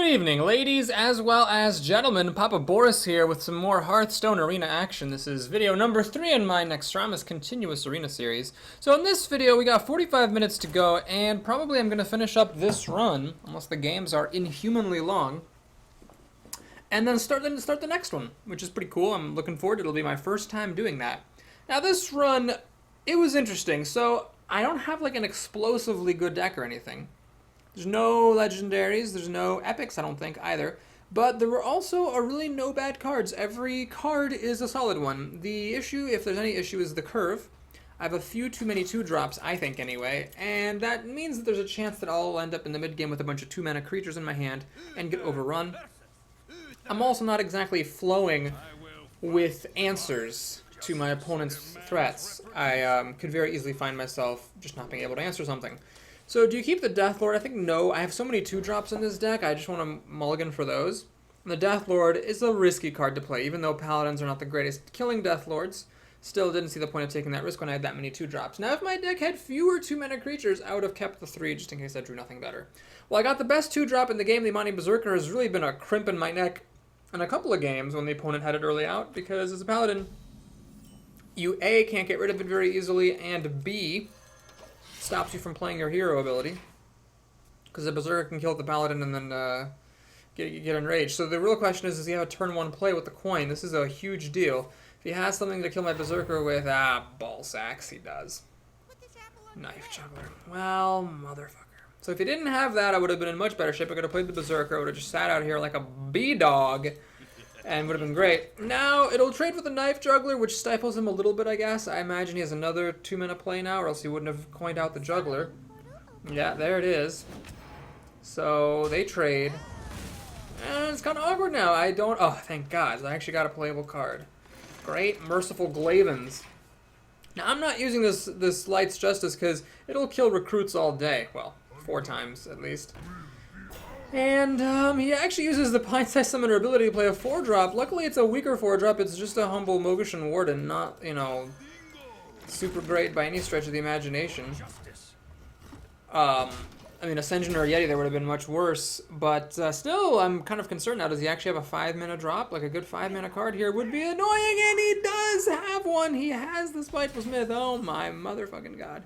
Good evening, ladies as well as gentlemen. Papa Boris here with some more Hearthstone Arena action. This is video number 3 in my Nextstramus Continuous Arena series. So in this video, we got 45 minutes to go, and probably I'm going to finish up this run, unless the games are inhumanly long, and then start the next one, which is pretty cool. I'm looking forward. It'll be my first time doing that. Now this run, it was interesting. So I don't have like an explosively good deck or anything. There's no legendaries, there's no epics, I don't think, either. But there were also really no bad cards. Every card is a solid one. The issue, if there's any issue, is the curve. I have a few too many 2-drops, I think, anyway. And that means that there's a chance that I'll end up in the mid-game with a bunch of 2-mana creatures in my hand and get overrun. I'm also not exactly flowing with answers to my opponent's threats. I could very easily find myself just not being able to answer something. So do you keep the Deathlord? I think no. I have so many 2-drops in this deck, I just want to mulligan for those. And the Deathlord is a risky card to play, even though Paladins are not the greatest killing Deathlords. Still didn't see the point of taking that risk when I had that many 2-drops. Now if my deck had fewer 2-mana creatures, I would have kept the 3 just in case I drew nothing better. Well, I got the best 2-drop in the game. The Imani Berserker has really been a crimp in my neck in a couple of games when the opponent had it early out, because as a Paladin, you A, can't get rid of it very easily, and B, stops you from playing your hero ability, because the Berserker can kill the Paladin and then get enraged. So the real question is, does he have a turn 1 play with the coin? This is a huge deal. If he has something to kill my Berserker with, ball sacks, he does. Knife Juggler. Well, motherfucker. So if he didn't have that, I would have been in much better shape. I could have played the Berserker, I would have just sat out here like a B-dog, and would have been great. Now, it'll trade with the Knife Juggler, which stifles him a little bit, I guess. I imagine he has another 2-mana play now, or else he wouldn't have coined out the Juggler. Yeah, there it is. So, they trade. And it's kind of awkward now. Oh, thank God. I actually got a playable card. Great, Merciful Glavens. Now, I'm not using this Light's Justice because it'll kill recruits all day. Well, 4 times, at least. And he actually uses the Pint-Sized Summoner ability to play a 4-drop. Luckily, it's a weaker 4-drop. It's just a humble Mogashan Warden, not, you know, super great by any stretch of the imagination. I mean, Ascension or Yeti, that would have been much worse. But still, I'm kind of concerned now. Does he actually have a 5-mana drop? Like a good 5-mana card here would be annoying, and he does have one. He has the Spiteful Smith. Oh my motherfucking God.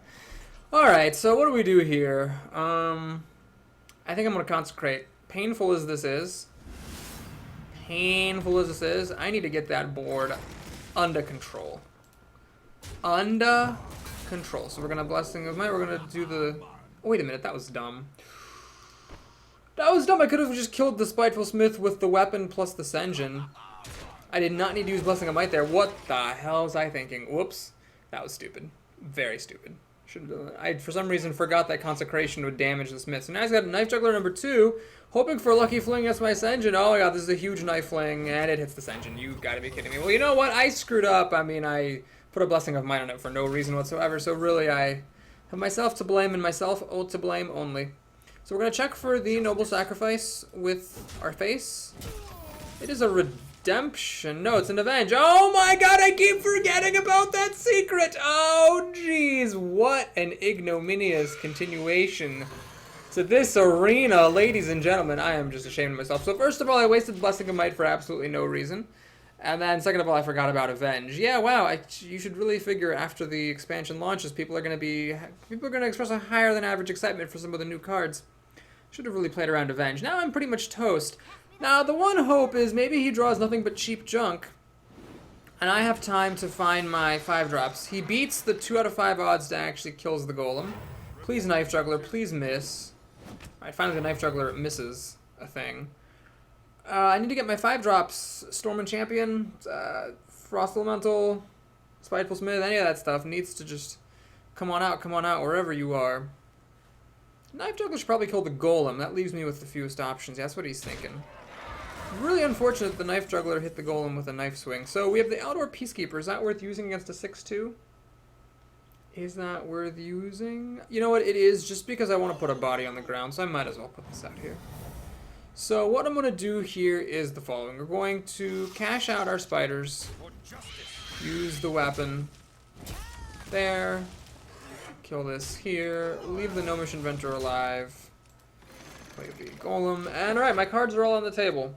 Alright, so what do we do here? I think I'm going to consecrate. Painful as this is, I need to get that board under control. Under control. So we're going to Blessing of Might. We're going to do the... Oh, wait a minute, that was dumb. That was dumb. I could have just killed the Spiteful Smith with the weapon plus the Sen'jin. I did not need to use Blessing of Might there. What the hell was I thinking? Whoops. That was stupid. Very stupid. Should have done that. I, for some reason, forgot that Consecration would damage the Smith. So now he's got a Knife Juggler number 2, hoping for a lucky fling against my Sen'jin. Oh my God, this is a huge knife fling, and it hits the Sen'jin. You've got to be kidding me. Well, you know what? I screwed up. I mean, I put a Blessing of Might on it for no reason whatsoever. So really, I have myself to blame, and myself to blame only. So we're going to check for the Noble Sacrifice with our face. It is a redemption. No, it's an avenge. Oh my God, I keep forgetting about that secret. Oh, jeez. What an ignominious continuation to this arena. Ladies and gentlemen, I am just ashamed of myself. So first of all, I wasted Blessing of Might for absolutely no reason. And then second of all, I forgot about Avenge. Yeah, wow, you should really figure after the expansion launches, people are going to express a higher than average excitement for some of the new cards. Should have really played around Avenge. Now I'm pretty much toast. Now, the one hope is maybe he draws nothing but cheap junk, and I have time to find my 5-drops. He beats the 2 out of 5 odds to actually kills the Golem. Please, Knife Juggler, please miss. Alright, finally the Knife Juggler misses a thing. I need to get my 5-drops. Storm and Champion, Frost Elemental, Spiteful Smith, any of that stuff needs to just come on out, wherever you are. Knife Juggler should probably kill the Golem. That leaves me with the fewest options. Yeah, that's what he's thinking. Really unfortunate the Knife Juggler hit the Golem with a knife swing. So we have the Eldor Peacekeeper. Is that worth using against a 6-2? Is that worth using? You know what, it is, just because I want to put a body on the ground, so I might as well put this out here. So what I'm going to do here is the following. We're going to cash out our spiders. Use the weapon. There. Kill this here. Leave the Gnomish Inventor alive. Play the Golem. And alright, my cards are all on the table.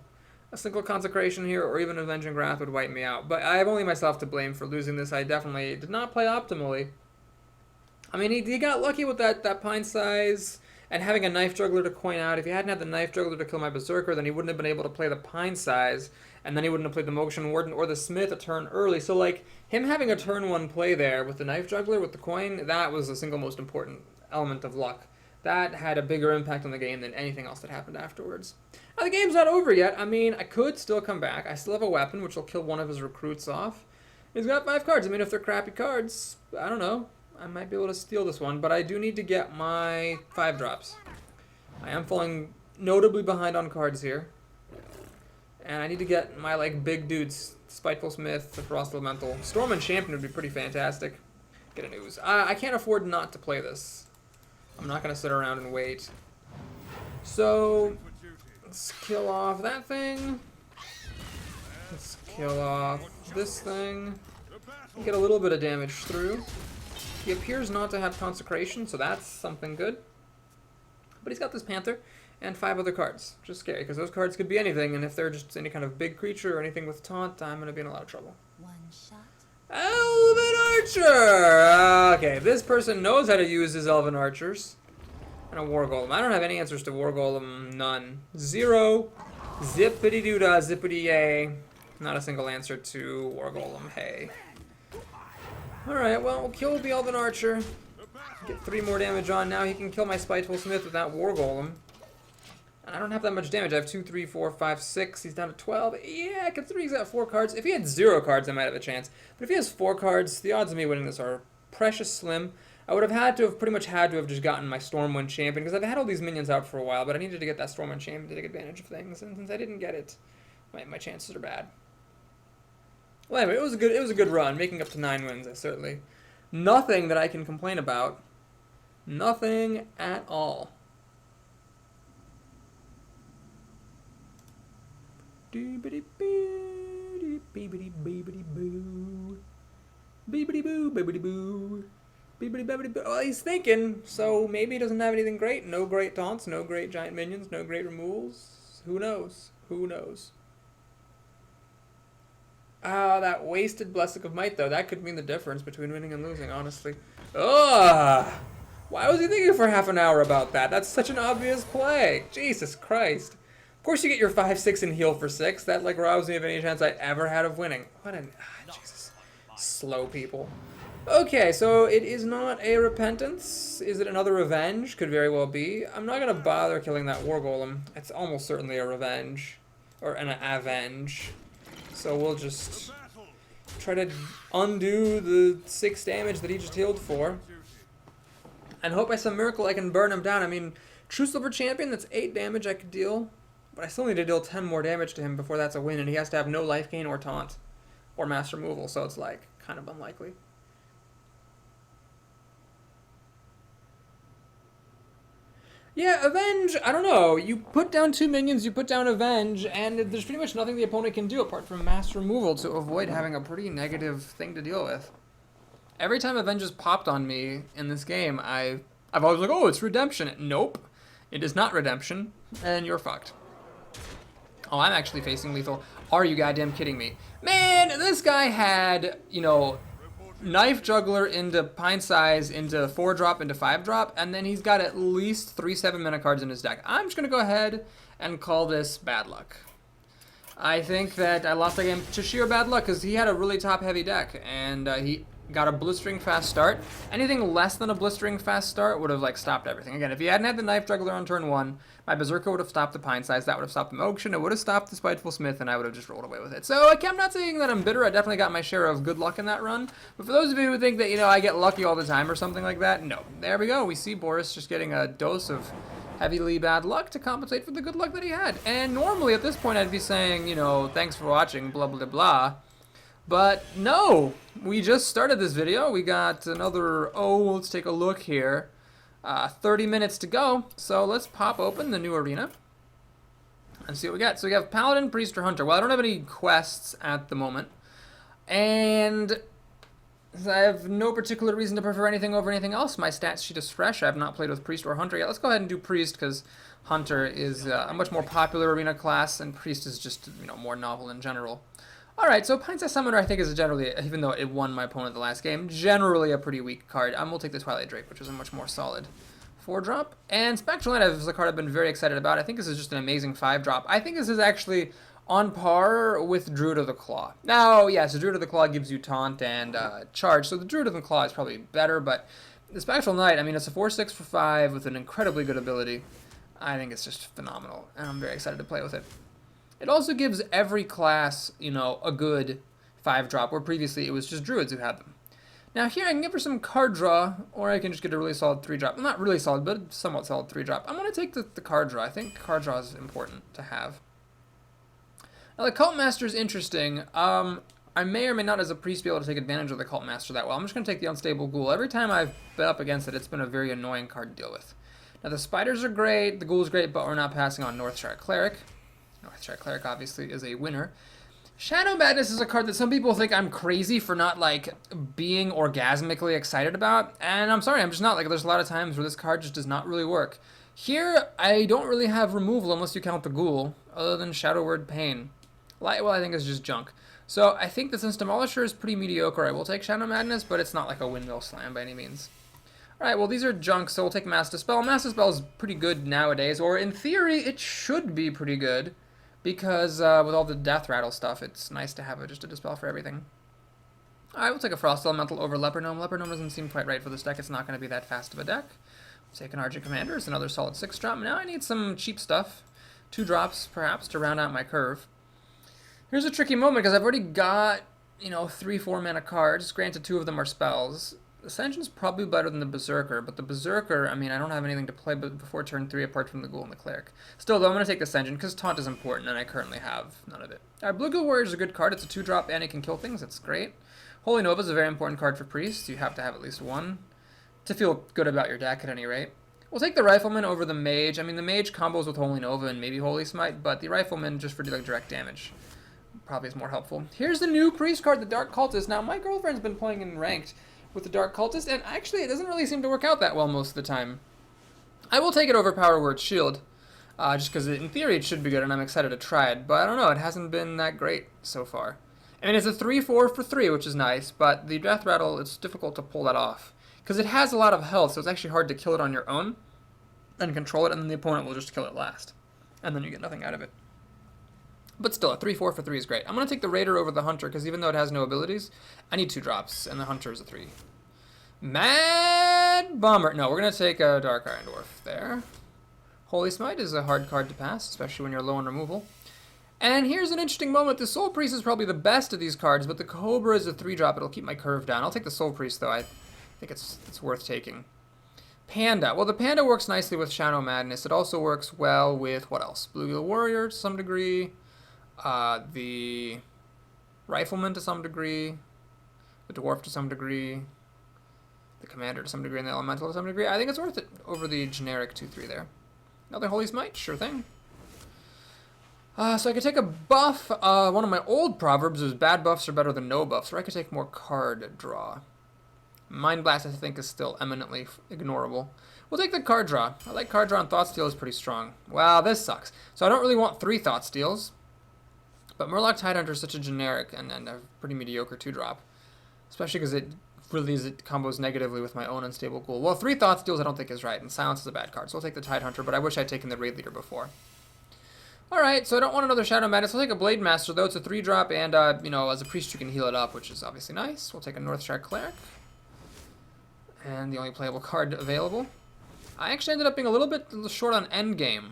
A single Consecration here or even Avenging Wrath would wipe me out. But I have only myself to blame for losing this. I definitely did not play optimally. I mean, he got lucky with that Pine Size and having a Knife Juggler to coin out. If he hadn't had the Knife Juggler to kill my Berserker, then he wouldn't have been able to play the Pine Size, and then he wouldn't have played the Motion Warden or the Smith a turn early. So, like, him having a turn 1 play there with the Knife Juggler, with the coin, that was the single most important element of luck. That had a bigger impact on the game than anything else that happened afterwards. Now, the game's not over yet. I mean, I could still come back. I still have a weapon, which will kill one of his recruits off. He's got 5 cards. I mean, if they're crappy cards, I don't know. I might be able to steal this one, but I do need to get my 5 drops. I am falling notably behind on cards here. And I need to get my, like, big dudes. Spiteful Smith, the Frost Elemental. Storm and Champion would be pretty fantastic. Get a news. I can't afford not to play this. I'm not going to sit around and wait. So, let's kill off that thing. Let's kill off this thing. Get a little bit of damage through. He appears not to have Consecration, so that's something good. But he's got this Panther and 5 other cards, which is scary, because those cards could be anything, and if they're just any kind of big creature or anything with Taunt, I'm going to be in a lot of trouble. One shot. Elven Archer! Okay, this person knows how to use his Elven Archers. And a War Golem. I don't have any answers to War Golem, none. 0. Zippity-doo-dah, zippity-yay. Not a single answer to War Golem, hey. Alright, well, we'll kill the Elven Archer. Get 3 more damage on. Now he can kill my Spiteful Smith with that War Golem. And I don't have that much damage. I have 2, 3, 4, 5, 6. He's down to 12. Yeah, considering he's got 4 cards. If he had 0 cards, I might have a chance. But if he has 4 cards, the odds of me winning this are precious slim. I would have pretty much had to have just gotten my Stormwind Champion, because I've had all these minions out for a while, but I needed to get that Stormwind Champion to take advantage of things, and since I didn't get it, my chances are bad. Well, anyway, it was a good run, making up to 9 wins. Certainly nothing that I can complain about. Nothing at all. Beebity boo, beebity beebity boo, beebity boo, beebity boo, beebity beebity boo. Well, he's thinking, so maybe he doesn't have anything great. No great taunts, no great giant minions, no great removals. Who knows? Who knows? Ah, that wasted Blessing of Might, though. That could mean the difference between winning and losing, honestly. Ugh! Why was he thinking for half an hour about that? That's such an obvious play. Jesus Christ. Of course you get your 5-6 and heal for 6. That, like, robs me of any chance I ever had of winning. What an... Jesus. Slow people. Okay, so it is not a Repentance. Is it another Revenge? Could very well be. I'm not going to bother killing that War Golem. It's almost certainly a Revenge. Or an Avenge. So we'll just try to undo the 6 damage that he just healed for. And hope by some miracle I can burn him down. I mean, True Silver Champion, that's 8 damage I could deal. But I still need to deal 10 more damage to him before that's a win. And he has to have no life gain or taunt. Or mass removal, so it's like kind of unlikely. Yeah, Avenge, I don't know. You put down 2 minions, you put down Avenge, and there's pretty much nothing the opponent can do apart from mass removal to avoid having a pretty negative thing to deal with. Every time Avenge has popped on me in this game, I've always like, oh, it's redemption. Nope. It is not redemption, and you're fucked. Oh, I'm actually facing lethal. Are you goddamn kidding me? Man, this guy had, you know, Knife Juggler into Pine Size, into 4-drop, into 5-drop, and then he's got at least 3 7-mana cards in his deck. I'm just going to go ahead and call this bad luck. I think that I lost the game to sheer bad luck because he had a really top-heavy deck, and he got a blistering fast start. Anything less than a blistering fast start would have, like, stopped everything. Again, if he hadn't had the Knife Juggler on turn 1, my Berserker would have stopped the Pine Size, that would have stopped the Motion, it would have stopped the Spiteful Smith, and I would have just rolled away with it. So, I'm not saying that I'm bitter, I definitely got my share of good luck in that run, but for those of you who think that, you know, I get lucky all the time or something like that, no. There we go, we see Boris just getting a dose of heavily bad luck to compensate for the good luck that he had. And normally, at this point, I'd be saying, you know, thanks for watching, blah, blah, blah. But no, we just started this video. We got another, let's take a look here. 30 minutes to go. So let's pop open the new arena and see what we got. So we have Paladin, Priest, or Hunter. Well, I don't have any quests at the moment. And I have no particular reason to prefer anything over anything else. My stats sheet is fresh. I have not played with Priest or Hunter yet. Let's go ahead and do Priest because Hunter is a much more popular arena class, and Priest is just more novel in general. Alright, so Pint-Sized Summoner I think is generally, even though it won my opponent the last game, generally a pretty weak card. We'll take the Twilight Drake, which is a much more solid 4-drop. And Spectral Knight is a card I've been very excited about. I think this is just an amazing 5-drop. I think this is actually on par with Druid of the Claw. Now, yes, Druid of the Claw gives you Taunt and Charge, so the Druid of the Claw is probably better, but the Spectral Knight, I mean, it's a 4/6 for 5 with an incredibly good ability. I think it's just phenomenal, and I'm very excited to play with it. It also gives every class, a good 5-drop, where previously it was just Druids who had them. Now here I can give her some card draw, or I can just get a really solid 3-drop. Well, not really solid, but somewhat solid 3-drop. I'm going to take the card draw. I think card draw is important to have. Now the Cult Master is interesting. I may or may not as a priest be able to take advantage of the Cult Master that well. I'm just going to take the Unstable Ghoul. Every time I've been up against it, it's been a very annoying card to deal with. Now the Spiders are great, the Ghoul's great, but we're not passing on Northshire Cleric. Northshire Cleric obviously is a winner. Shadow Madness is a card that some people think I'm crazy for not, being orgasmically excited about, and I'm sorry, I'm just not. There's a lot of times where this card just does not really work. Here, I don't really have removal unless you count the Ghoul, other than Shadow Word Pain. Lightwell, I think, is just junk. So, I think the Sense Demolisher is pretty mediocre. I will take Shadow Madness, but it's not like a windmill slam by any means. Alright, well, these are junk, so we'll take Mass Dispel. Mass Dispel is pretty good nowadays, or in theory, it should be pretty good. Because with all the Death Rattle stuff, it's nice to have just a Dispel for everything. Alright, we'll take a Frost Elemental over Leper Gnome. Leper Gnome doesn't seem quite right for this deck. It's not going to be that fast of a deck. We'll take an Argent Commander. It's another solid 6-drop. Now I need some cheap stuff. 2 drops, perhaps, to round out my curve. Here's a tricky moment, because I've already got, 3-4 mana cards. Granted, 2 of them are spells. Ascension's probably better than the Berserker, but the Berserker, I mean, I don't have anything to play before turn 3 apart from the Ghoul and the Cleric. Still, though, I'm going to take the Ascension, because Taunt is important, and I currently have none of it. Blue Ghoul Warrior is a good card. It's a 2-drop, and it can kill things. That's great. Holy Nova is a very important card for Priests. You have to have at least one to feel good about your deck, at any rate. We'll take the Rifleman over the Mage. I mean, the Mage combos with Holy Nova and maybe Holy Smite, but the Rifleman, just for dealing direct damage, probably is more helpful. Here's the new Priest card, the Dark Cultist. Now, my girlfriend's been playing in Ranked with the Dark Cultist, and actually it doesn't really seem to work out that well most of the time. I will take it over Power Word Shield, just because in theory it should be good, and I'm excited to try it, but I don't know, it hasn't been that great so far. I mean, it's a 3/4 for 3, which is nice, but the Death Rattle, it's difficult to pull that off, because it has a lot of health, so it's actually hard to kill it on your own, and control it, and then the opponent will just kill it last, and then you get nothing out of it. But still, a 3/4 for 3 is great. I'm going to take the Raider over the Hunter, because even though it has no abilities, I need 2 drops, and the Hunter is a 3. Mad Bomber. No, we're going to take a Dark Iron Dwarf there. Holy Smite is a hard card to pass, especially when you're low on removal. And here's an interesting moment. The Soul Priest is probably the best of these cards, but the Cobra is a 3-drop. It'll keep my curve down. I'll take the Soul Priest, though. I think it's worth taking. Panda. Well, the Panda works nicely with Shadow Madness. It also works well with, what else? Blue Ghoul Warrior to some degree. The Rifleman to some degree, the Dwarf to some degree, the Commander to some degree, and the Elemental to some degree. I think it's worth it over the generic 2/3 there. Another Holy Smite, sure thing. So I could take a buff. One of my old proverbs is bad buffs are better than no buffs, or I could take more card draw. Mind Blast, I think, is still eminently ignorable. We'll take the card draw. I like card draw, and Thought Steal is pretty strong. Wow, this sucks. So I don't really want 3 Thought Steals. But Murloc Tidehunter is such a generic and a pretty mediocre 2-drop. Especially because it combos negatively with my own Unstable Ghoul. Well, 3 Thought Steals I don't think is right, and Silence is a bad card. So I'll take the Tidehunter, but I wish I'd taken the Raid Leader before. Alright, so I don't want another Shadow Madness. I'll take a Blade Master, though. It's a 3-drop, and, as a Priest you can heal it up, which is obviously nice. We'll take a Northshire Cleric. And the only playable card available. I actually ended up being a little bit short on endgame.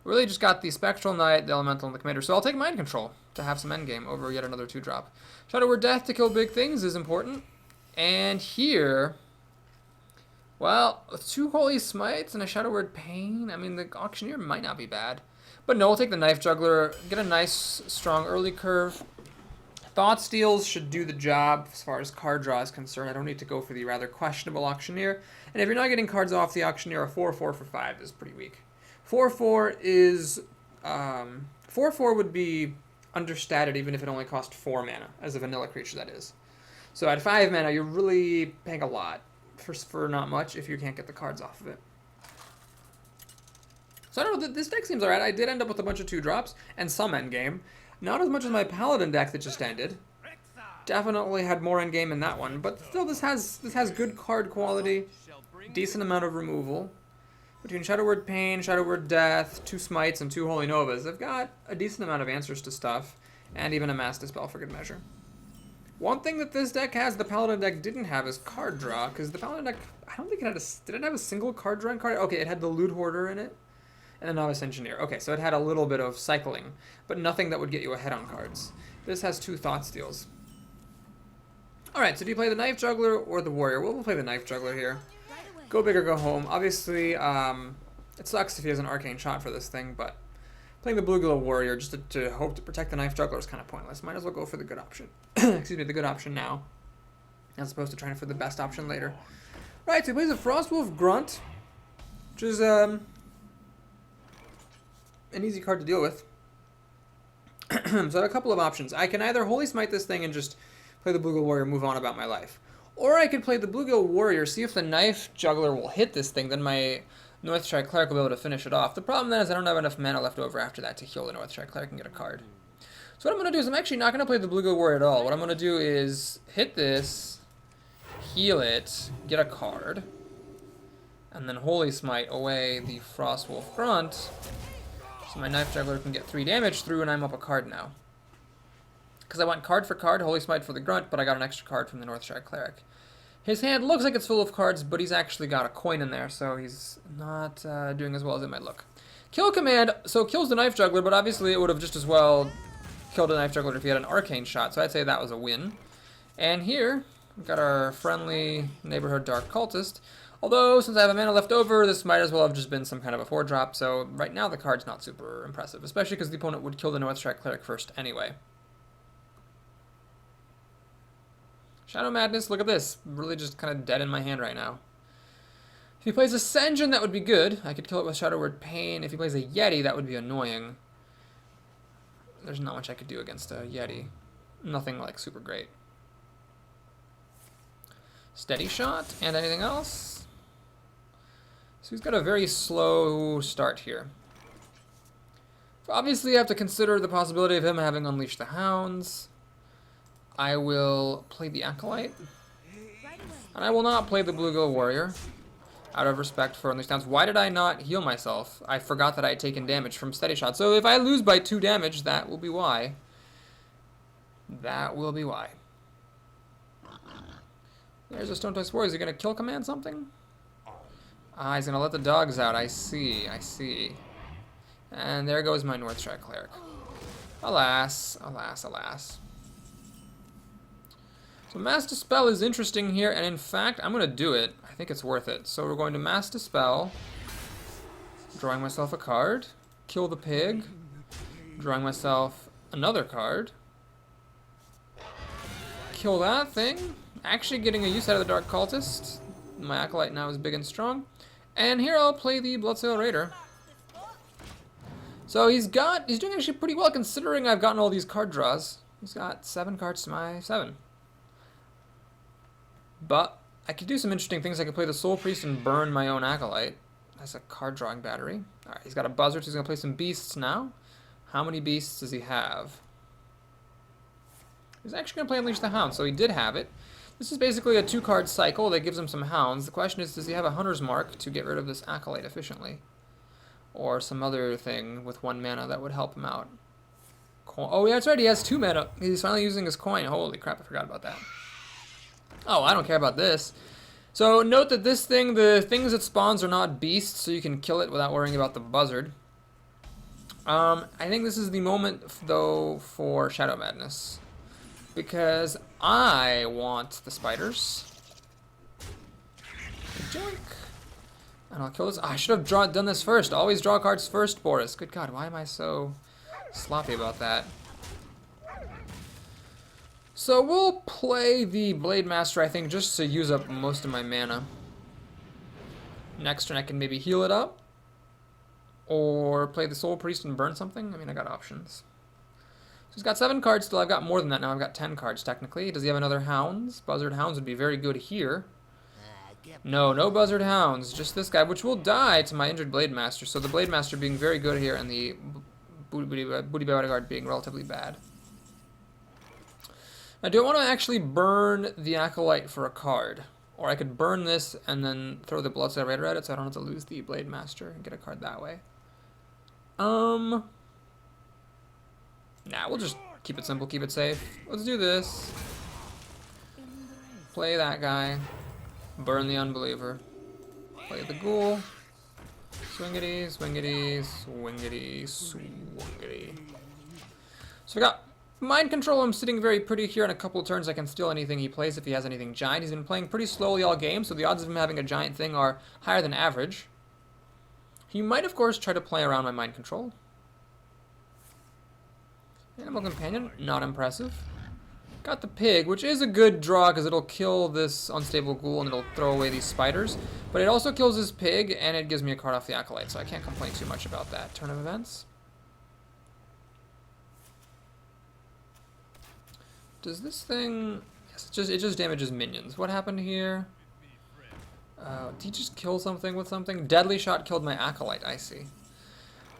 Really just got the Spectral Knight, the Elemental, and the Commander. So I'll take Mind Control to have some endgame over yet another 2-drop. Shadow Word Death to kill big things is important. And here, well, 2 Holy Smites and a Shadow Word Pain. I mean, the Auctioneer might not be bad. But no, we'll take the Knife Juggler, get a nice, strong early curve. Thought Steals should do the job as far as card draw is concerned. I don't need to go for the rather questionable Auctioneer. And if you're not getting cards off the Auctioneer, a 4/4 for 5 is pretty weak. 4/4 is 4/4 would be understated even if it only cost 4 mana as a vanilla creature, that is. So at 5 mana, you're really paying a lot for not much if you can't get the cards off of it. So I don't know, this deck seems alright. I did end up with a bunch of 2-drops and some endgame. Not as much as my Paladin deck that just ended. Definitely had more endgame in that one, but still this has good card quality, decent amount of removal. Between Shadow Word Pain, Shadow Word Death, 2 Smites, and 2 Holy Novas, I've got a decent amount of answers to stuff, and even a Mass Dispel for good measure. One thing that this deck has, the Paladin deck didn't have, is card draw, because the Paladin deck, I don't think it had did it have a single card drawing card? Okay, it had the Loot Hoarder in it, and the Novice Engineer. Okay, so it had a little bit of cycling, but nothing that would get you ahead on cards. This has 2 Thought Steals. Alright, so do you play the Knife Juggler or the Warrior? Well, we'll play the Knife Juggler here. Go big or go home. Obviously, it sucks if he has an Arcane Shot for this thing, but playing the Bluegill Warrior just to hope to protect the Knife Juggler is kind of pointless. Might as well go for the good option. Excuse me, the good option now, as opposed to trying for the best option later. Right, so he plays a Frostwolf Grunt, which is an easy card to deal with. So I have a couple of options. I can either Holy Smite this thing and just play the Bluegill Warrior, move on about my life. Or I could play the Bluegill Warrior, see if the Knife Juggler will hit this thing, then my Northstrike Cleric will be able to finish it off. The problem then is I don't have enough mana left over after that to heal the Northstrike Cleric and get a card. So what I'm going to do is I'm actually not going to play the Bluegill Warrior at all. What I'm going to do is hit this, heal it, get a card, and then Holy Smite away the Frostwolf Grunt, so my Knife Juggler can get 3 damage through and I'm up a card now. Because I went card for card, Holy Smite for the Grunt, but I got an extra card from the Northstrike Cleric. His hand looks like it's full of cards, but he's actually got a coin in there, so he's not doing as well as it might look. Kill command, so kills the Knife Juggler, but obviously it would have just as well killed a Knife Juggler if he had an Arcane Shot, so I'd say that was a win. And here, we've got our friendly neighborhood Dark Cultist. Although, since I have a mana left over, this might as well have just been some kind of a 4-drop, so right now the card's not super impressive, especially because the opponent would kill the Northstrike Cleric first anyway. Shadow Madness, look at this. Really just kind of dead in my hand right now. If he plays a Sen'jin, that would be good. I could kill it with Shadow Word Pain. If he plays a Yeti, that would be annoying. There's not much I could do against a Yeti. Nothing, like, super great. Steady Shot, and anything else? So he's got a very slow start here. Obviously, you have to consider the possibility of him having Unleashed the Hounds. I will play the Acolyte, and I will not play the Bluegill Warrior, out of respect for Unleashed Hounds. Why did I not heal myself? I forgot that I had taken damage from Steady Shot. So if I lose by 2 damage, that will be why. That will be why. There's a Stone Touch Warrior. Is he going to kill command something? Ah, he's going to let the dogs out. I see, I see. And there goes my Northstrike Cleric. Alas, alas, alas. So Mass Dispel is interesting here, and in fact, I'm going to do it. I think it's worth it. So we're going to Mass Dispel, drawing myself a card, kill the pig, drawing myself another card, kill that thing, actually getting a use out of the Dark Cultist. My Acolyte now is big and strong. And here I'll play the Bloodsail Raider. So he's doing actually pretty well considering I've gotten all these card draws. He's got 7 cards to my 7. But I could do some interesting things. I could play the Soul Priest and burn my own Acolyte. That's a card drawing battery. Alright, he's got a Buzzard, so he's going to play some Beasts now. How many Beasts does he have? He's actually going to play Unleash the Hound, so he did have it. This is basically a 2-card cycle that gives him some Hounds. The question is, does he have a Hunter's Mark to get rid of this Acolyte efficiently? Or some other thing with 1 mana that would help him out. Oh, yeah, that's right, he has 2 mana. He's finally using his coin. Holy crap, I forgot about that. Oh, I don't care about this. So note that this thing, the things it spawns are not beasts, so you can kill it without worrying about the Buzzard. I think this is the moment, though, for Shadow Madness. Because I want the spiders. Joink. And I'll kill this. I should have done this first. Always draw cards first, Boris. Good God, why am I so sloppy about that? So we'll play the Blade Master, I think, just to use up most of my mana. Next turn I can maybe heal it up. Or play the Soul Priest and burn something. I mean, I got options. So he's got 7 cards still. I've got more than that now. I've got 10 cards technically. Does he have another Hounds? Buzzard Hounds would be very good here. No, no Buzzard Hounds. Just this guy, which will die to my injured Blade Master. So the Blade Master being very good here and the Booty Bodyguard being relatively bad. I do want to actually burn the Acolyte for a card. Or I could burn this and then throw the Bloodset Raider at it so I don't have to lose the Blade Master and get a card that way. Nah, we'll just keep it simple, keep it safe. Let's do this. Play that guy. Burn the Unbeliever. Play the Ghoul. Swingity, swingity, swingity, swingity. So we got Mind Control. I'm sitting very pretty here. In a couple of turns I can steal anything he plays if he has anything giant. He's been playing pretty slowly all game, so the odds of him having a giant thing are higher than average. He might, of course, try to play around my Mind Control. Animal Companion, not impressive. Got the Pig, which is a good draw because it'll kill this Unstable Ghoul and it'll throw away these spiders. But it also kills his Pig and it gives me a card off the Acolyte, so I can't complain too much about that. Turn of events. Does this thing... Yes, it just damages minions. What happened here? Did he just kill something with something? Deadly Shot killed my Acolyte, I see.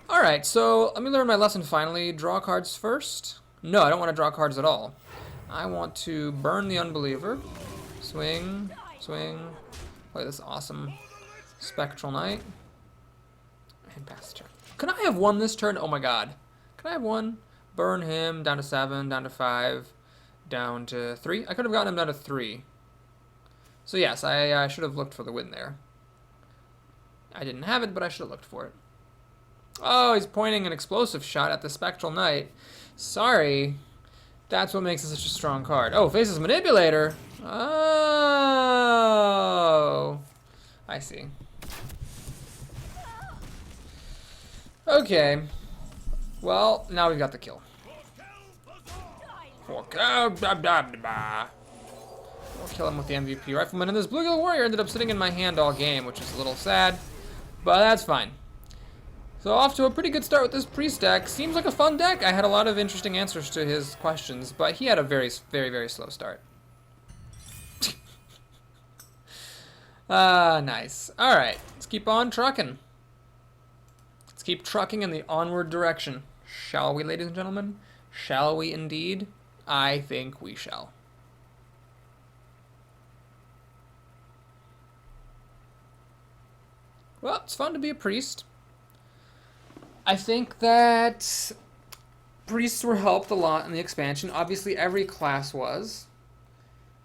Alright, so let me learn my lesson finally. Draw cards first. No, I don't want to draw cards at all. I want to burn the Unbeliever. Swing, swing. Play this awesome Spectral Knight. And pass the turn. Could I have won this turn? Oh my god. Could I have won? Burn him down to 7, down to 5, down to 3. I could have gotten him down to 3. So yes, I should have looked for the win there. I didn't have it, but I should have looked for it. Oh, he's pointing an explosive shot at the Spectral Knight. Sorry. That's what makes it such a strong card. Oh, faces Manipulator. Oh. I see. Okay. Well, now we've got the kill. We'll kill him with the MVP Rifleman. And this Bluegill Warrior ended up sitting in my hand all game, which is a little sad. But that's fine. So off to a pretty good start with this Priest deck. Seems like a fun deck. I had a lot of interesting answers to his questions, but he had a very, very, very slow start. Nice. Alright, let's keep on trucking. Let's keep trucking in the onward direction. Shall we, ladies and gentlemen? Shall we indeed? I think we shall. Well, it's fun to be a priest. I think that priests were helped a lot in the expansion. Obviously, every class was.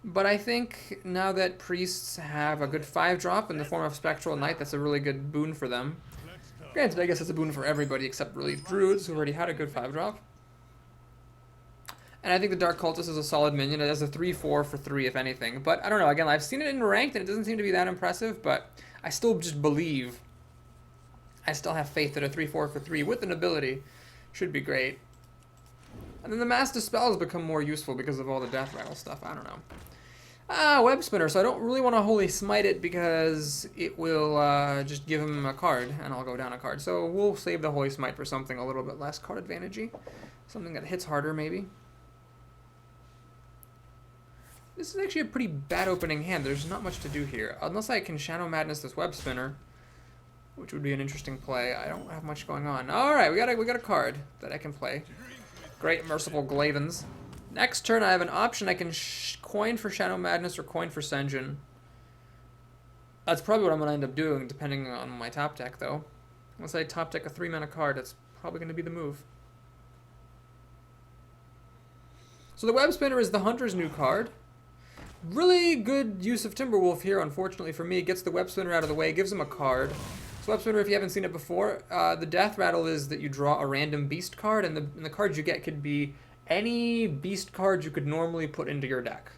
But I think now that priests have a good 5-drop in the form of Spectral Knight, that's a really good boon for them. Granted, I guess it's a boon for everybody except really druids who already had a good 5-drop. And I think the Dark Cultist is a solid minion. It has a 3-4 for 3 if anything. But I don't know, again, I've seen it in ranked and it doesn't seem to be that impressive, but I still just believe. I still have faith that a 3-4 for 3 with an ability should be great. And then the Mass Dispel has become more useful because of all the Death Rattle stuff. I don't know. Web Spinner, so I don't really want to Holy Smite it because it will just give him a card, and I'll go down a card. So we'll save the Holy Smite for something a little bit less card advantage-y. Something that hits harder, maybe. This is actually a pretty bad opening hand. There's not much to do here. Unless I can Shadow Madness this Web Spinner, which would be an interesting play. I don't have much going on. Alright, we got a card that I can play. Great Merciful Glavens. Next turn I have an option. I can coin for Shadow Madness or coin for Sen'jin. That's probably what I'm going to end up doing, depending on my top deck, though. Unless I top deck a 3-mana card, that's probably going to be the move. So the Web Spinner is the Hunter's new card. Really good use of Timberwolf here, unfortunately for me. Gets the Web Spinner out of the way, gives him a card. So Web Spinner, if you haven't seen it before, the Death Rattle is that you draw a random beast card, and the cards you get could be any beast card you could normally put into your deck.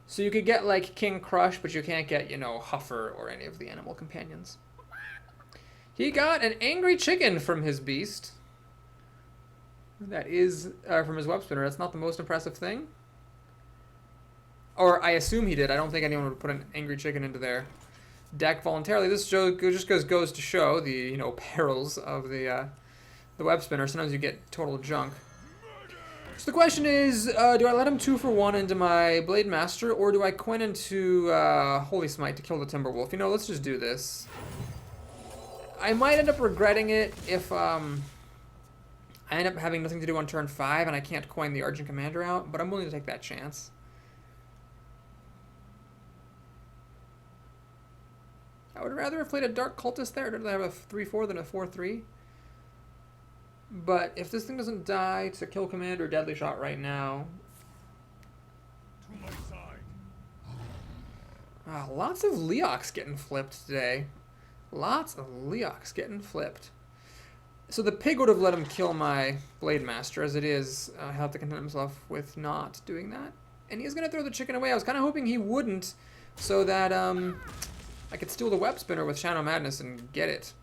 So you could get, like, King Crush, but you can't get, you know, Huffer or any of the animal companions. He got an Angry Chicken from his beast. That is, from his Web Spinner. That's not the most impressive thing. Or I assume he did. I don't think anyone would put an Angry Chicken into their deck voluntarily. This just goes to show the, you know, perils of the Web Spinner. Sometimes you get total junk. So the question is, do I let him 2-for-1 into my Blade Master, or do I Quinn into Holy Smite to kill the Timberwolf? You know, let's just do this. I might end up regretting it if I end up having nothing to do on turn 5 and I can't coin the Argent Commander out, but I'm willing to take that chance. I would rather have played a Dark Cultist there to have a 3-4 than a 4-3. But if this thing doesn't die to kill Commander Deadly Shot right now... lots of Leox getting flipped today. Lots of Leox getting flipped. So the pig would have let him kill my Blade Master. As it is, he'll have to content himself with not doing that. And he's going to throw the chicken away. I was kind of hoping he wouldn't, so that I could steal the Web Spinner with Shadow Madness and get it.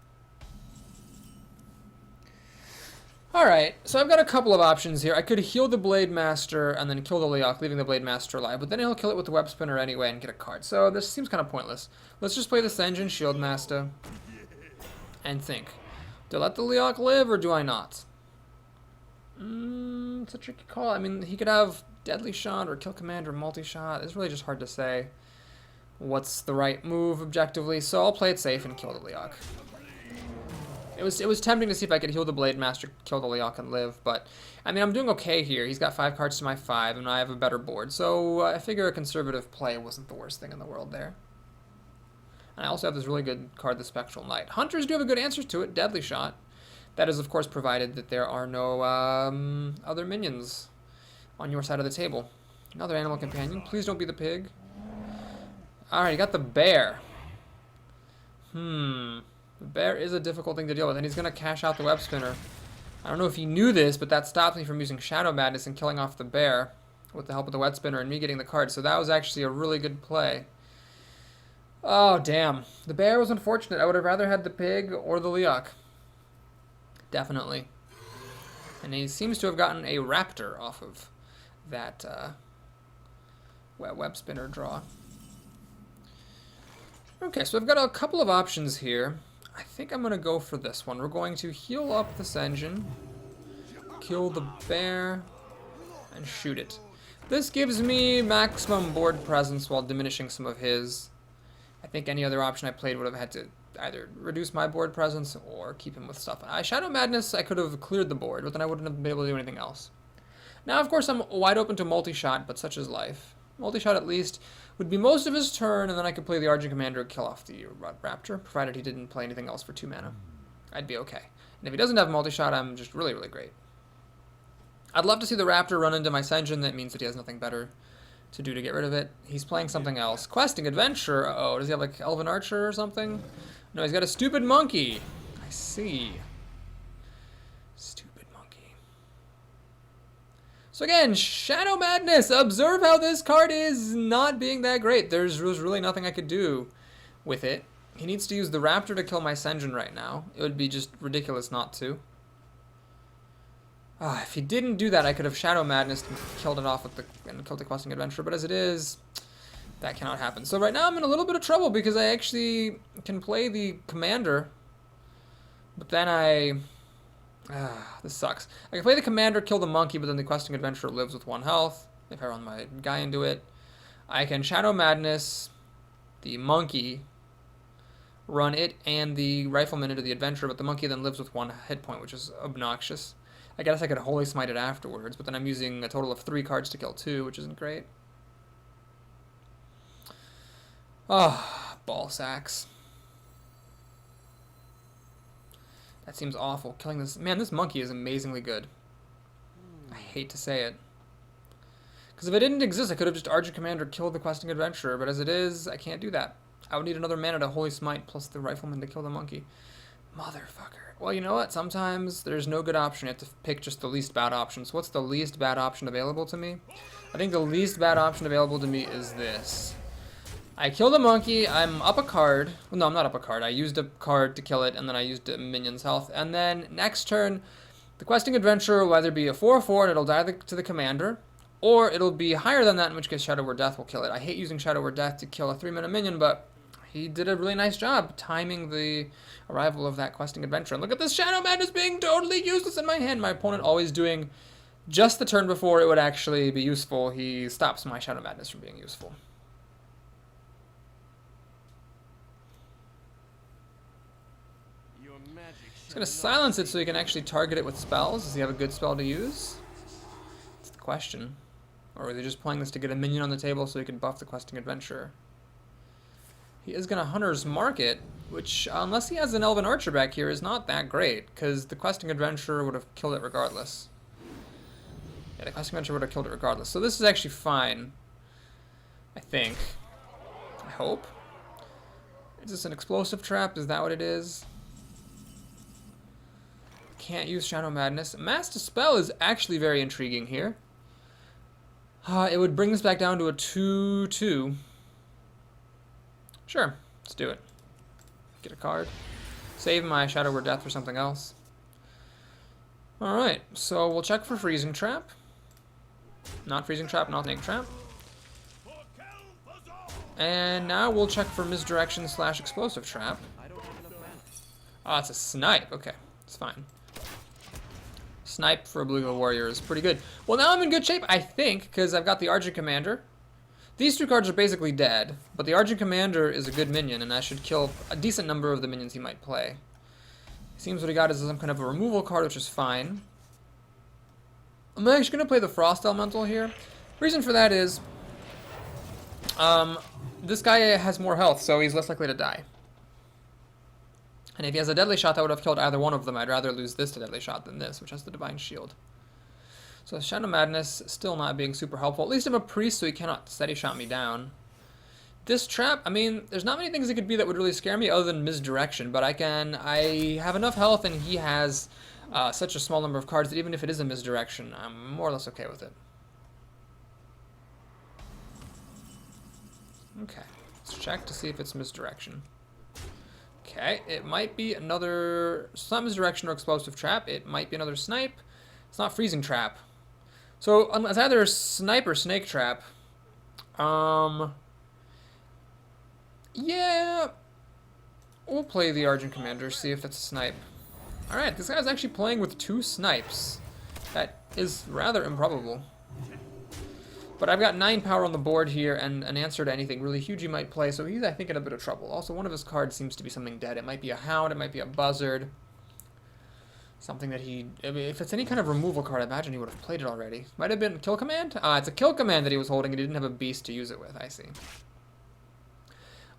Alright, so I've got a couple of options here. I could heal the Blade Master and then kill the Leoc, leaving the Blade Master alive, but then he'll kill it with the Web Spinner anyway and get a card. So this seems kind of pointless. Let's just play this engine, Shield Master, and think. Do I let the Leoc live or do I not? It's a tricky call. I mean, he could have Deadly Shot or kill Commander multi-shot. It's really just hard to say what's the right move objectively, so I'll play it safe and kill the Leoc. It was tempting to see if I could heal the Blade Master, kill the Leoc, and live, but I mean, I'm doing okay here. He's got 5 cards to my 5, and I have a better board, so I figure a conservative play wasn't the worst thing in the world there. And I also have this really good card, the Spectral Knight. Hunters do have a good answer to it, Deadly Shot. That is, of course, provided that there are no other minions on your side of the table. Another Animal Companion. Please don't be the pig. Alright, you got the bear. The bear is a difficult thing to deal with, and he's going to cash out the Web Spinner. I don't know if he knew this, but that stopped me from using Shadow Madness and killing off the bear with the help of the Web Spinner and me getting the card, so that was actually a really good play. Oh, damn. The bear was unfortunate. I would have rather had the pig or the Leoc. Definitely. And he seems to have gotten a raptor off of that Web Spinner draw. Okay, so I've got a couple of options here. I think I'm going to go for this one. We're going to heal up this engine, kill the bear, and shoot it. This gives me maximum board presence while diminishing some of his. I think any other option I played would have had to either reduce my board presence or keep him with stuff. Shadow Madness, I could have cleared the board, but then I wouldn't have been able to do anything else. Now, of course, I'm wide open to multi-shot, but such is life. Multi-shot, at least, would be most of his turn, and then I could play the Argent Commander and kill off the Raptor, provided he didn't play anything else for 2 mana. I'd be okay. And if he doesn't have multi-shot, I'm just really, really great. I'd love to see the Raptor run into my Sen'jin. That means that he has nothing better to do to get rid of it. He's playing something else. Questing Adventure. Uh-oh, does he have, like, Elven Archer or something? No, he's got a Stupid Monkey. I see. Stupid Monkey. So again, Shadow Madness. Observe how this card is not being that great. There's really nothing I could do with it. He needs to use the Raptor to kill my Sen'jin right now. It would be just ridiculous not to. If he didn't do that, I could have Shadow Madness and killed it off with and killed the Questing Adventure. But as it is, that cannot happen. So right now I'm in a little bit of trouble because I actually can play the Commander, but then this sucks. I can play the Commander, kill the Monkey, but then the Questing Adventurer lives with 1 health. If I run my guy into it, I can Shadow Madness the Monkey, run it and the Rifleman into the Adventurer, but the Monkey then lives with 1 hit point, which is obnoxious. I guess I could Holy Smite it afterwards, but then I'm using a total of 3 cards to kill 2, which isn't great. Oh, ball sacks. That seems awful. Killing this... Man, this Monkey is amazingly good. I hate to say it. Because if it didn't exist, I could have just Argent Commander killed the Questing Adventurer, but as it is, I can't do that. I would need another mana to Holy Smite plus the Rifleman to kill the Monkey. Motherfucker. Well, you know what? Sometimes there's no good option. You have to pick just the least bad option. So what's the least bad option available to me? I think the least bad option available to me is this. I kill the Monkey, I'm up a card. Well, no, I'm not up a card. I used a card to kill it, and then I used a minion's health. And then next turn, the Questing Adventurer will either be a 4/4 and it'll die to the Commander, or it'll be higher than that, in which case Shadow Word Death will kill it. I hate using Shadow Word Death to kill a 3-mana minion, but he did a really nice job timing the arrival of that Questing Adventurer. And look at this Shadow Madness being totally useless in my hand. My opponent always doing just the turn before it would actually be useful, he stops my Shadow Madness from being useful. He's going to silence it so he can actually target it with spells. Does he have a good spell to use? That's the question. Or are they just playing this to get a minion on the table so he can buff the Questing Adventurer? He is going to Hunter's Mark it, which, unless he has an Elven Archer back here, is not that great, because the Questing Adventurer would have killed it regardless. Yeah, the Questing Adventurer would have killed it regardless. So this is actually fine, I think. I hope. Is this an explosive trap? Is that what it is? Can't use Shadow Madness. Mass Dispel is actually very intriguing here. It would bring this back down to a 2-2. Sure, let's do it. Get a card. Save my Shadow Word Death for something else. Alright, so we'll check for Freezing Trap. Not Freezing Trap, not Snake Trap. And now we'll check for Misdirection / Explosive Trap. Oh, it's a Snipe. Okay, it's fine. Snipe for a Blue Hill Warrior is pretty good. Well, now I'm in good shape, I think, because I've got the Argent Commander. These two cards are basically dead, but the Argent Commander is a good minion, and I should kill a decent number of the minions he might play. It seems what he got is some kind of a removal card, which is fine. I'm actually going to play the Frost Elemental here. Reason for that is, this guy has more health, so he's less likely to die. And if he has a Deadly Shot that would have killed either one of them, I'd rather lose this to Deadly Shot than this, which has the Divine Shield. So Shadow Madness still not being super helpful. At least I'm a priest, so he cannot steady shot me down. This trap, I mean, there's not many things it could be that would really scare me other than Misdirection, but I have enough health and he has such a small number of cards that even if it is a Misdirection, I'm more or less okay with it. Okay, let's check to see if it's Misdirection. Okay, it might be another, it's not Misdirection or Explosive Trap, it might be another Snipe. It's not Freezing Trap. So, it's either a Snipe or Snake Trap. Yeah, we'll play the Argent Commander, see if it's a Snipe. Alright, this guy's actually playing with 2 Snipes. That is rather improbable. But I've got 9 power on the board here, and an answer to anything really huge he might play, so he's, I think, in a bit of trouble. Also, one of his cards seems to be something dead. It might be a Hound, it might be a Buzzard. Something that he... I mean, if it's any kind of removal card, I imagine he would have played it already. Might have been Kill Command? It's a Kill Command that he was holding, and he didn't have a Beast to use it with. I see.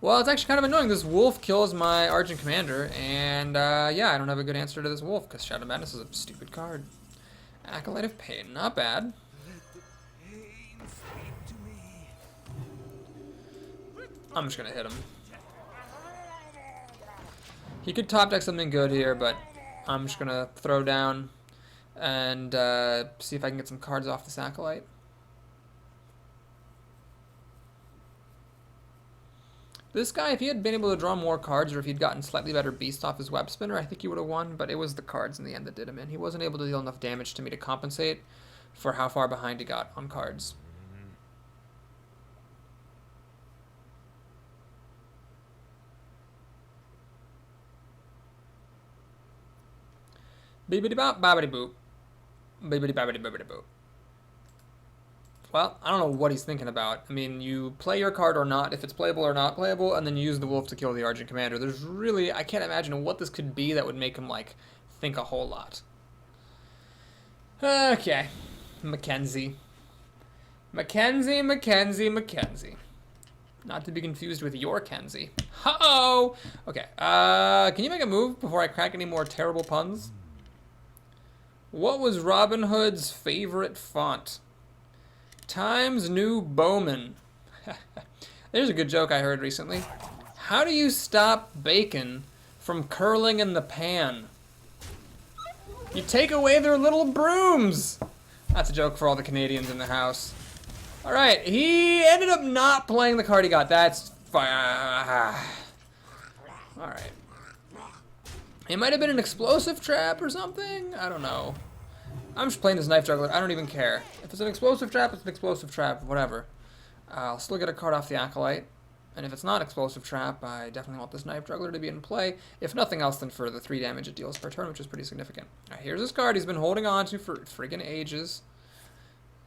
Well, it's actually kind of annoying. This Wolf kills my Argent Commander, and, yeah, I don't have a good answer to this Wolf, because Shadow Madness is a stupid card. Acolyte of Pain. Not bad. I'm just going to hit him. He could top deck something good here, but I'm just going to throw down and see if I can get some cards off this Acolyte. This guy, if he had been able to draw more cards, or if he'd gotten slightly better beasts off his Web Spinner, I think he would have won, but it was the cards in the end that did him in. He wasn't able to deal enough damage to me to compensate for how far behind he got on cards. Bibbidi bop, bobbidi boop. Bibbidi bobbidi bobbidi boop. Well, I don't know what he's thinking about. I mean, you play your card or not, if it's playable or not playable, and then you use the Wolf to kill the Argent Commander. There's really, I can't imagine what this could be that would make him, like, think a whole lot. Okay. Mackenzie. Mackenzie, Mackenzie, Mackenzie. Not to be confused with your Kenzie. Uh-oh! Okay, can you make a move before I crack any more terrible puns? What was Robin Hood's favorite font? Times New Bowman. There's a good joke I heard recently. How do you stop bacon from curling in the pan? You take away their little brooms. That's a joke for all the Canadians in the house. Alright, he ended up not playing the card he got. That's fine. Alright. It might have been an explosive trap or something? I don't know. I'm just playing this Knife Juggler. I don't even care. If it's an explosive trap, it's an explosive trap. Whatever. I'll still get a card off the Acolyte. And if it's not explosive trap, I definitely want this Knife Juggler to be in play. If nothing else, then for the 3 damage it deals per turn, which is pretty significant. Alright, here's this card he's been holding on to for friggin' ages.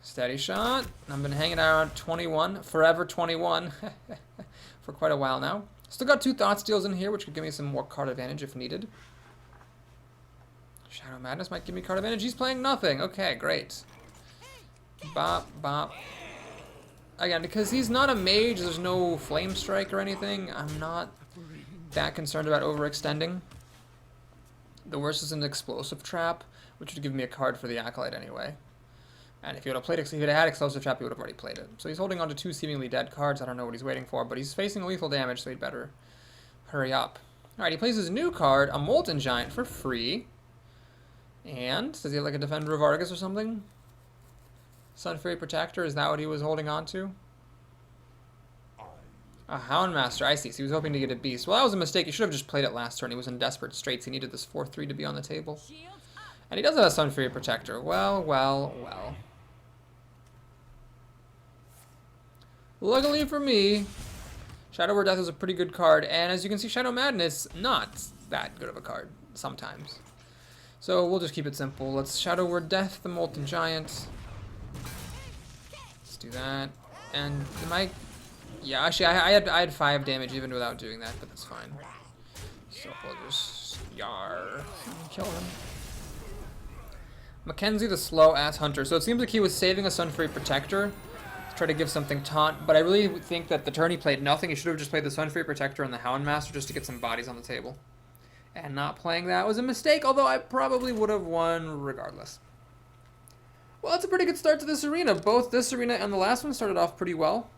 Steady shot. I've been hanging out 21, forever 21, for quite a while now. Still got 2 Thought Steals in here, which could give me some more card advantage if needed. Shadow Madness might give me card advantage. He's playing nothing. Okay, great. Bop, bop. Again, because he's not a mage, there's no Flame Strike or anything, I'm not that concerned about overextending. The worst is an Explosive Trap, which would give me a card for the Acolyte anyway. And if he would have played, if he had had Explosive Trap, he would have already played it. So he's holding on to 2 seemingly dead cards. I don't know what he's waiting for, but he's facing lethal damage, so he'd better hurry up. Alright, he plays his new card, a Molten Giant, for free. And, does he have like a Defender of Argus or something? Sunfury Protector, is that what he was holding on to? A Houndmaster, I see. So he was hoping to get a Beast. Well, that was a mistake. He should have just played it last turn. He was in desperate straits. He needed this 4-3 to be on the table. And he does have a Sunfury Protector. Well, well, well. Luckily for me, Shadow Word Death is a pretty good card. And as you can see, Shadow Madness, not that good of a card sometimes. So we'll just keep it simple. Let's Shadow Word Death, the Molten Giant. Let's do that. And am I... Yeah, actually, I had 5 damage even without doing that, but that's fine. So we'll just Yar and kill him. Mackenzie, the slow-ass hunter. So it seems like he was saving a Sunfury Protector to try to give something taunt, but I really think that the turn he played nothing. He should have just played the Sunfury Protector and the Houndmaster just to get some bodies on the table. And not playing that was a mistake, although I probably would have won regardless. Well, that's a pretty good start to this arena. Both this arena and the last one started off pretty well.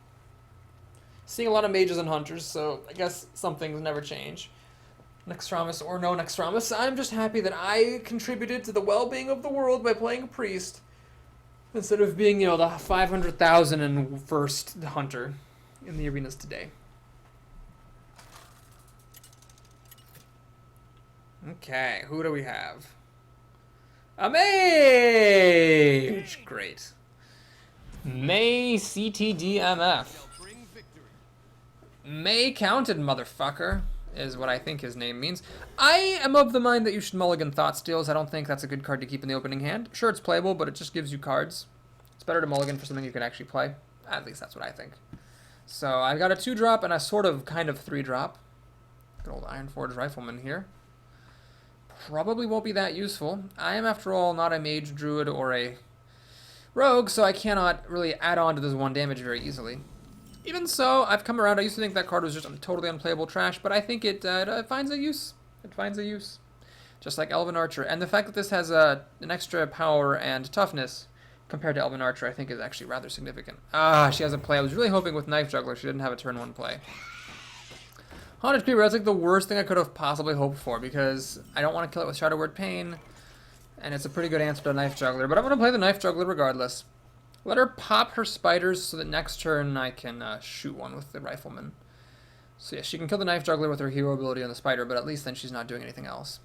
Seeing a lot of mages and hunters, so I guess some things never change. Nextramus or no Nextramus, I'm just happy that I contributed to the well-being of the world by playing a priest instead of being, you know, the 500,001st hunter in the arenas today. Okay, who do we have? A mage! Great. May CTDMF. May counted, motherfucker, is what I think his name means. I am of the mind that you should mulligan Thought Steals. I don't think that's a good card to keep in the opening hand. Sure, it's playable, but it just gives you cards. It's better to mulligan for something you can actually play. At least that's what I think. So I've got a 2-drop and a sort of kind of 3-drop. Good old Ironforge Rifleman here. Probably won't be that useful. I am, after all, not a mage, druid, or a rogue, so I cannot really add on to this 1 damage very easily. Even so, I've come around. I used to think that card was just totally unplayable trash, but I think it finds a use. It finds a use. Just like Elven Archer. And the fact that this has an extra power and toughness compared to Elven Archer, I think is actually rather significant. Ah, she has a play. I was really hoping with Knife Juggler she didn't have a turn 1 play. Haunted Creeper, that's like the worst thing I could have possibly hoped for, because I don't want to kill it with Shadow Word Pain, and it's a pretty good answer to Knife Juggler, but I'm going to play the Knife Juggler regardless. Let her pop her spiders so that next turn I can shoot one with the Rifleman. So yeah, she can kill the Knife Juggler with her hero ability on the spider, but at least then she's not doing anything else.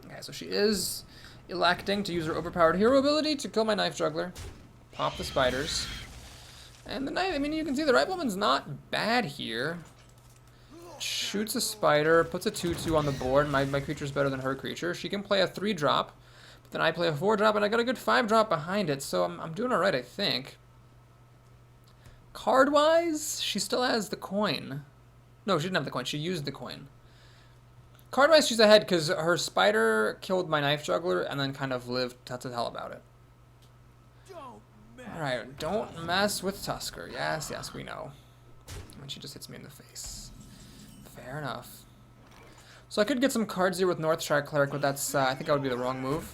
Okay, so she is electing to use her overpowered hero ability to kill my Knife Juggler. Pop the spiders. And the knife, I mean, you can see the Rifleman's not bad here. Shoots a spider, puts a 2-2 on the board. My creature's better than her creature. She can play a 3-drop. Then I play a 4-drop, and I got a good 5-drop behind it, so I'm doing alright, I think. Card-wise, she still has the coin. No, she didn't have the coin. She used the coin. Card-wise, she's ahead, because her spider killed my Knife Juggler, and then kind of lived to hell about it. Alright, don't mess with Tusker. Yes, yes, we know. And she just hits me in the face. Fair enough. So I could get some cards here with Northshire Cleric, but that's, I think that would be the wrong move.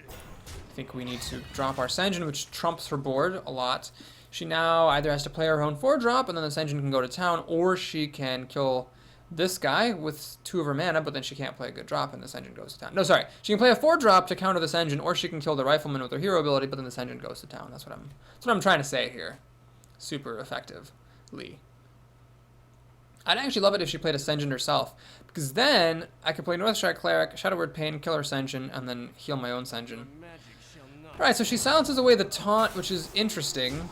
I think we need to drop our Sen'jin, which trumps her board a lot. She now either has to play her own 4-drop, and then the Sen'jin can go to town, or she can kill this guy with 2 of her mana, but then she can't play a good drop, and the Sen'jin goes to town. No, sorry. She can play a 4-drop to counter the Sen'jin, or she can kill the Rifleman with her hero ability, but then the Sen'jin goes to town. That's what I'm trying to say here. Super effectively. I'd actually love it if she played a Sen'jin herself, because then I could play Northshire Cleric, Shadow Word Pain, kill her Sen'jin, and then heal my own Sen'jin. Alright, so she silences away the taunt, which is interesting.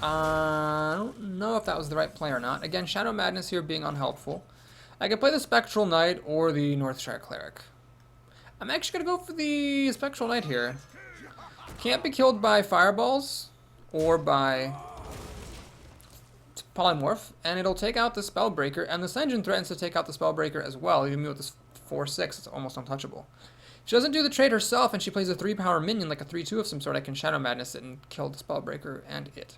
I don't know if that was the right play or not. Again, Shadow Madness here being unhelpful. I could play the Spectral Knight or the Northshire Cleric. I'm actually going to go for the Spectral Knight here. Can't be killed by fireballs or by polymorph, and it'll take out the Spellbreaker, and the Senjin threatens to take out the Spellbreaker as well. Even with this 4/6, it's almost untouchable. She doesn't do the trade herself, and she plays a 3-power minion, like a 3/2 of some sort. I can Shadow Madness it and kill the Spellbreaker and it.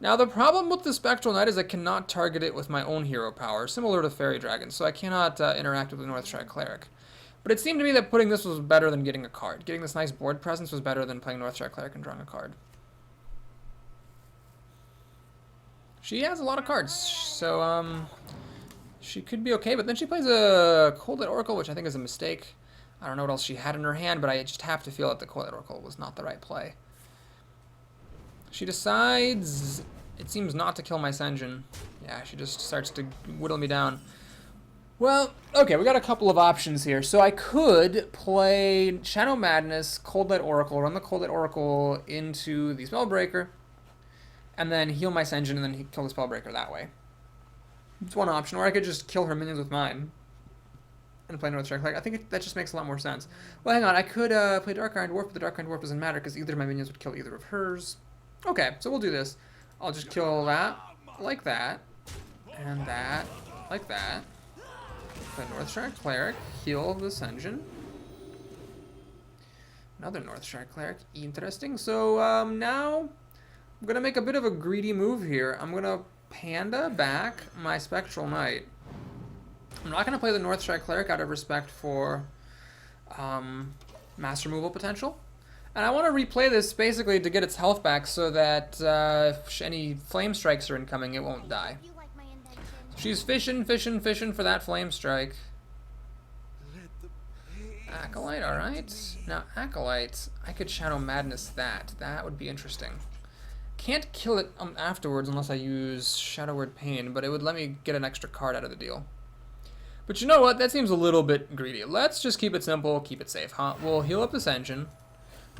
Now, the problem with the Spectral Knight is I cannot target it with my own hero power, similar to Fairy Dragon, so I cannot interact with the Northstrike Cleric. But it seemed to me that putting this was better than getting a card. Getting this nice board presence was better than playing Northstrike Cleric and drawing a card. She has a lot of cards, so she could be okay, but then she plays a Cold Light Oracle, which I think is a mistake. I don't know what else she had in her hand, but I just have to feel that the Cold Light Oracle was not the right play. She decides, it seems, not to kill my Senjin. Yeah, she just starts to whittle me down. Well, okay, we got a couple of options here. So I could play Shadow Madness, Cold Light Oracle, run the Cold Light Oracle into the Spellbreaker, and then heal my Senjin and then kill the Spellbreaker that way. It's one option, or I could just kill her minions with mine and play Northstrike Cleric. I think that just makes a lot more sense. Well, hang on, I could play Dark Iron Dwarf, but the Dark Iron Dwarf doesn't matter because either of my minions would kill either of hers. Okay, so we'll do this. I'll just kill that, like that, and that, like that. Play Northstrike Cleric, heal the Senjin. Another Northstrike Cleric, interesting. So now I'm going to make a bit of a greedy move here. I'm going to Panda back my Spectral Knight. I'm not going to play the Northstrike Cleric out of respect for mass removal potential. And I want to replay this basically to get its health back so that if any Flame Strikes are incoming, it won't die. She's fishing for that Flame Strike. Acolyte, alright. Now, Acolyte, I could Shadow Madness that. That would be interesting. Can't kill it afterwards unless I use Shadow Word Pain, but it would let me get an extra card out of the deal. But you know what? That seems a little bit greedy. Let's just keep it simple, keep it safe, huh? We'll heal up this engine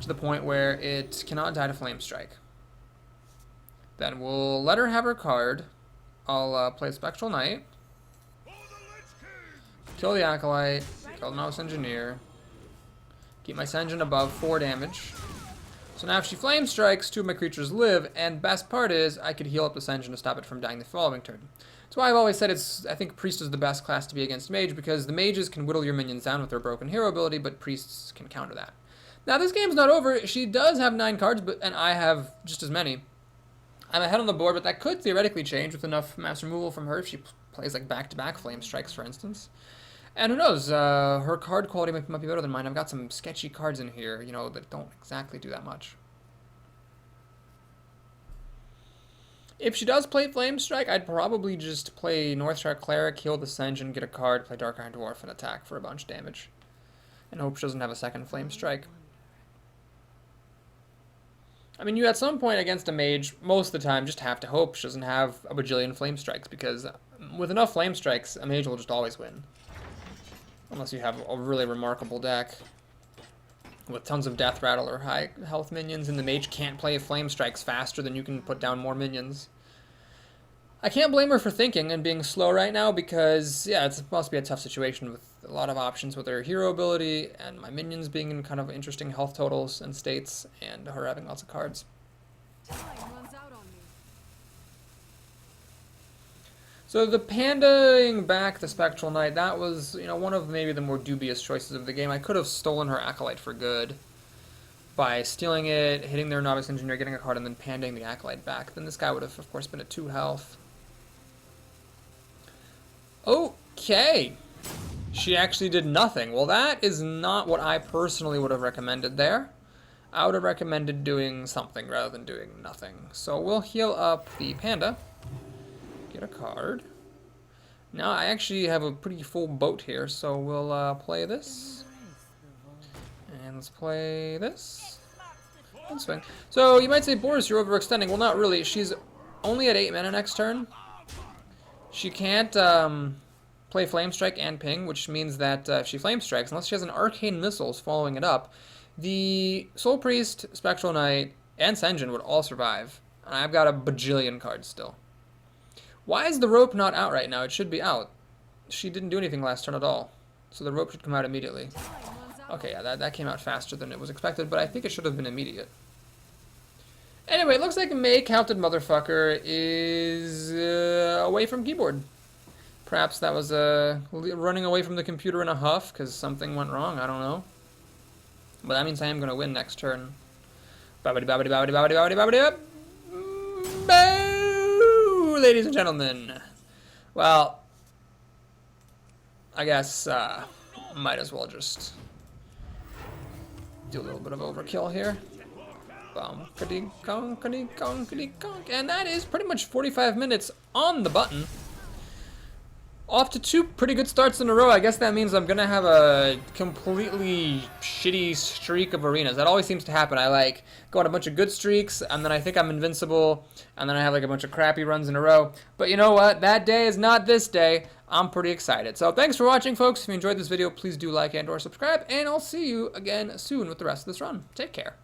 to the point where it cannot die to Flame Strike. Then we'll let her have her card. I'll play Spectral Knight. Kill the Acolyte. Kill the Novice Engineer. Keep my Senjin above 4 damage. So now if she Flame Strikes, 2 of my creatures live, and best part is I could heal up the Senjin to stop it from dying the following turn. That's why I've always said I think Priest is the best class to be against Mage, because the Mages can whittle your minions down with their broken hero ability, but Priests can counter that. Now this game's not over. She does have 9 cards, and I have just as many. I'm ahead on the board, but that could theoretically change with enough mass removal from her if she plays like back-to-back Flame Strikes, for instance. And who knows, her card quality might be better than mine. I've got some sketchy cards in here, you know, that don't exactly do that much. If she does play Flame Strike, I'd probably just play Northstrike Cleric, heal the Senjin, get a card, play Dark Iron Dwarf, and attack for a bunch of damage. And hope she doesn't have a second Flame Strike. I mean, you at some point against a Mage, most of the time, just have to hope she doesn't have a bajillion Flame Strikes, because with enough Flame Strikes, a Mage will just always win. Unless you have a really remarkable deck with tons of Death Rattle or high health minions, and the Mage can't play Flame Strikes faster than you can put down more minions. I can't blame her for thinking and being slow right now because, yeah, it must be a tough situation with a lot of options with her hero ability and my minions being in kind of interesting health totals and states and her having lots of cards. So the pandaing back the Spectral Knight, that was, you know, one of maybe the more dubious choices of the game. I could have stolen her Acolyte for good by stealing it, hitting their Novice Engineer, getting a card, and then pandaing the Acolyte back. Then this guy would have, of course, been at 2 health. Okay. She actually did nothing. Well, that is not what I personally would have recommended there. I would have recommended doing something rather than doing nothing. So we'll heal up the Panda. Get a card. Now I actually have a pretty full boat here, so we'll play this. And let's play this. And swing. So you might say, Boris, you're overextending. Well, not really. She's only at 8 mana next turn. She can't play Flame Strike and Ping, which means that if she Flame Strikes, unless she has an Arcane Missiles following it up, the Soul Priest, Spectral Knight, and Senjin would all survive. And I've got a bajillion cards still. Why is the rope not out right now? It should be out. She didn't do anything last turn at all. So the rope should come out immediately. Okay, yeah, that came out faster than it was expected, but I think it should have been immediate. Anyway, it looks like May Counted Motherfucker is away from keyboard. Perhaps that was running away from the computer in a huff because something went wrong. I don't know. But that means I am going to win next turn. Boo, ladies and gentlemen. Well, I guess might as well just do a little bit of overkill here. And that is pretty much 45 minutes on the button. Off to 2 pretty good starts in a row. I guess that means I'm gonna have a completely shitty streak of arenas. That always seems to happen. I like go on a bunch of good streaks, and then I think I'm invincible, and then I have like a bunch of crappy runs in a row. But you know what? That day is not this day. I'm pretty excited. So thanks for watching, folks. If you enjoyed this video, please do like and/or subscribe, and I'll see you again soon with the rest of this run. Take care.